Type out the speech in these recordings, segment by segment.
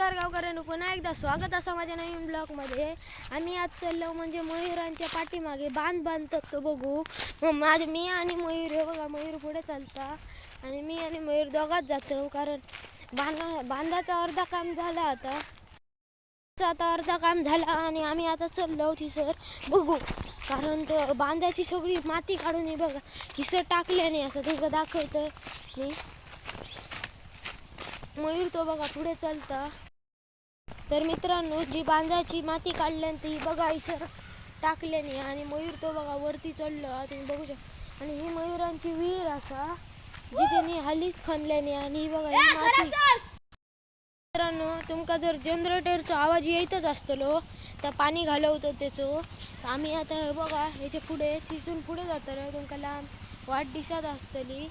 नमस्कार गावकऱ्यांनो, पुन्हा एकदा स्वागत असं माझ्या नवीन ब्लॉगमध्ये. आम्ही आज चाललो म्हणजे मयूरांच्या पाठीमागे बांध बांधतात तो बघू. मग मी आणि मयूर हे बघा, मयूर पुढे चालता आणि मी आणि मयूर दोघात जातो, कारण बांधाचा अर्धा काम झाला आता अर्धा काम झाला आणि आम्ही आता चाललो थिसर बघू. कारण तो बांधाची सगळी माती काढून हे बघा थिसर टाकल्याने असं तुमचं दाखवतं मी. मयूर तो बघा पुढे चालता. तर मित्रांनो, जी बांधाची माती काढल्यानंतर ही बघा इसर टाकल्याने आणि मयूर तो बघा वरती चढलो तुम्ही बघू शकता. आणि ही मयूरांची विहीर असा जी त्यांनी हालीच खणल्याने आणि ही बघा ही माती. मित्रांनो, तुमका जर जनरेटरचा आवाज येतच असतलो त्या पाणी घालवतं त्याचं. आम्ही आता हे बघा ह्याच्या पुढे तिसून पुढे जातो तुमका लांब वाट दिसत असतली.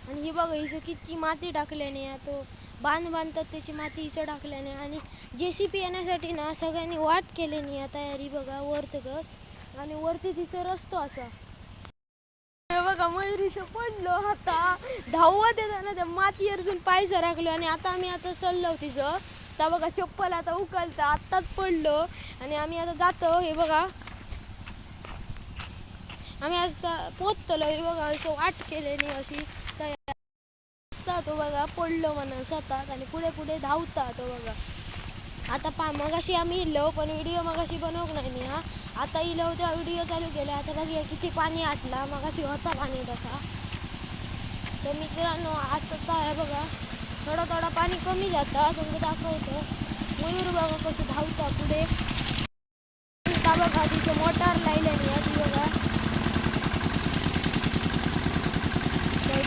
आणि ही बघा हिचं किती माती टाकल्याने तो बांध बांधतात त्याची माती हिचं टाकल्याने. आणि JCB येण्यासाठी ना सगळ्यांनी वाट केल्याने या तयारी बघा वरतगत. आणि वरती तिचं रस्तो असा बघा मयुरीश पडलो आता धावत येताना त्या माती अजून पाय सरकलो. आणि आम्ही आता चाललो तिचं तर बघा चप्पल आता उकलता आत्ताच पडलो. आणि आम्ही आता जातो हे बघा आम्ही आज पोचतलो हे बघा असं वाट केल्याने अशी तो बघा पडलो म्हणून स्वतः आणि पुढे पुढे धावता तो बघा. आता मगाशी आम्ही इलो पण व्हिडिओ मगाशी बनवक नाही हा. आता इलो तेव्हा व्हिडिओ चालू केला. आता बघूया किती पाणी आटला, मगाशी होता पाणी तसा. तर मित्रांनो आता आहे बघा थोडं थोडं पाणी कमी जातं तुमचं दाखवतं. मयूर बघा कसं धावता पुढे. आता बघा तिचं मोटार लायल्याने ती बघा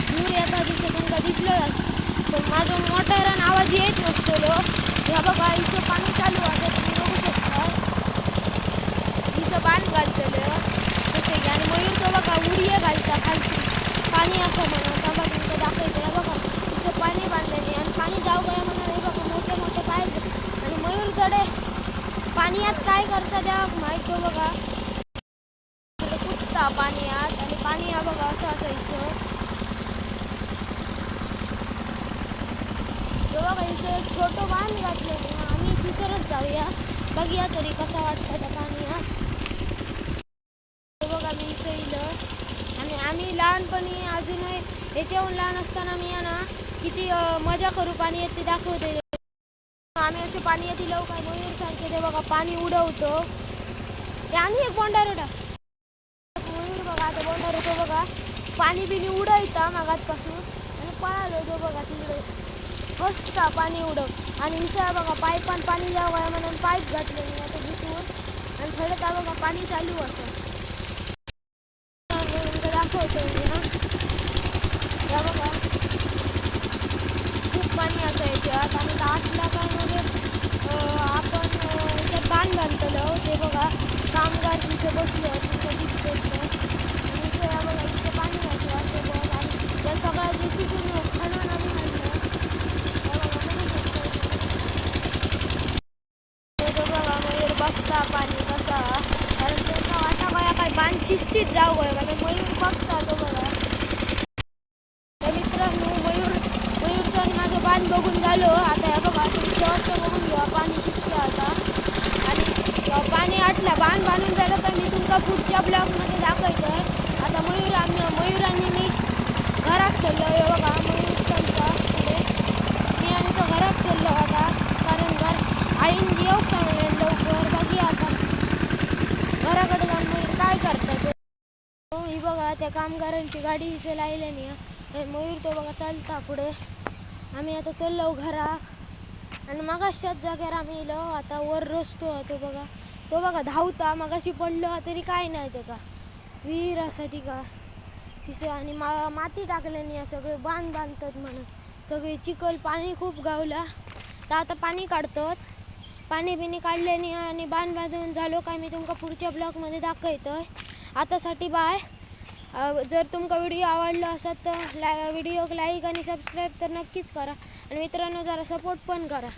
दूर येता तिचं तुमका दिसलं पण माझं मोटारान आवाज येत नसतो. ह्या बघा हिचं पाणी चालू आहे तुम्ही बघू शकता. हिचं बांध घालतलं तसं की. आणि मयूर तो बघा उडिया घालता खालची पाणी असं म्हणून बघा तुमचं दाखवायचं बघा तिचं पाणी बांधलेले. आणि पाणी जाऊ गया म्हणून हे बघा मोठे मोठे पाहिजे. आणि मयूर कडे पाण्यात काय करता त्या माहीत तो बघा कुठता पाण्यात. आणि पाणी हा बघा असं असायचं बघा इथं एक छोटं बांध घातलं. आम्ही तिसरच जाऊया बघूया तरी कसा वाटतं त्या पाणी हा. बघा मी इथं इलं. आणि आम्ही लहानपणी अजूनही याच्याहून लहान असताना मी ना किती मजा करू पाणी येत ते दाखवते. आम्ही असे पाणी येते लव काय मयूर सांगते ते बघा पाणी उडवतो ते. आणि एक बोंडारुडा मयूर बघा आता बोंडारुडा बघा पाणी बिनी उडवता मागातपासून आणि पळालो तो बघा तिकडे मस्त पाणी उडव. आणि इथं बघा पाईपान पाणी जावं म्हणून पाईप घातले मी आता घुसून. आणि थोडं त्या बघा पाणी चालू असं दाखवतो मी हा. त्या बघा खूप पाणी असायच्यात. आणि लास्टला काय म्हणजे आपण इथे बांध बांधतलो ते बघा कामगार तिथे बसले तिथं दिसतं. आणि इथे बघा इथे पाणी घातलं ते बघ. आणि त्या सगळ्या JCB खणून आम्ही आणलं बघता पाणी कसा. कारण त्याचा वाटा बघा काय बांध शिस्तीत जाऊ गय म्हणजे मयूर बघता तो बघा. तर मित्रांनो मयूरचं आणि माझं बांध बघून झालो. आता या बघा शेवटचं बघून घ्या पाणी शिकतं आता. आणि पाणी आटला बांध बांधून झालं तर मी तुमका पुढच्या ब्लॉगमध्ये दाखवतं. आता मयूरांनी मी घरात चाललो हे बघा मयूर चालता पुढे मी आणि तो घरात चाललो आता. कारण आईन येऊ सांगले लवकर बघी आता घराकडे जाऊन मयूर काय करतात. ही बघा त्या कामगारांची गाडी इथे लायल्याने मयूर तो बघा चालता पुढे. आम्ही आता चाललो घरात. आणि मगाशाच जागेवर आम्ही इलो आता वर रस्तो तो बघा धावता मगाशी पडलो तरी काय नाही ते का विहीर असा ती का तिचं. आणि माती टाकल्याने सगळे बांध बांधतात म्हणून सगळे चिखल पाणी खूप गावला. तर आता पाणी काढतात पाणी बिणी काढल्याने आणि बांध बांधून झालो काय मी तुमका पुढच्या ब्लॉगमध्ये दाखवतोय. आतासाठी बाय. जर तुमका व्हिडिओ आवडला असेल तर व्हिडिओ लाईक आणि सबस्क्राईब तर नक्कीच करा. आणि मित्रांनो जरा सपोर्ट पण करा.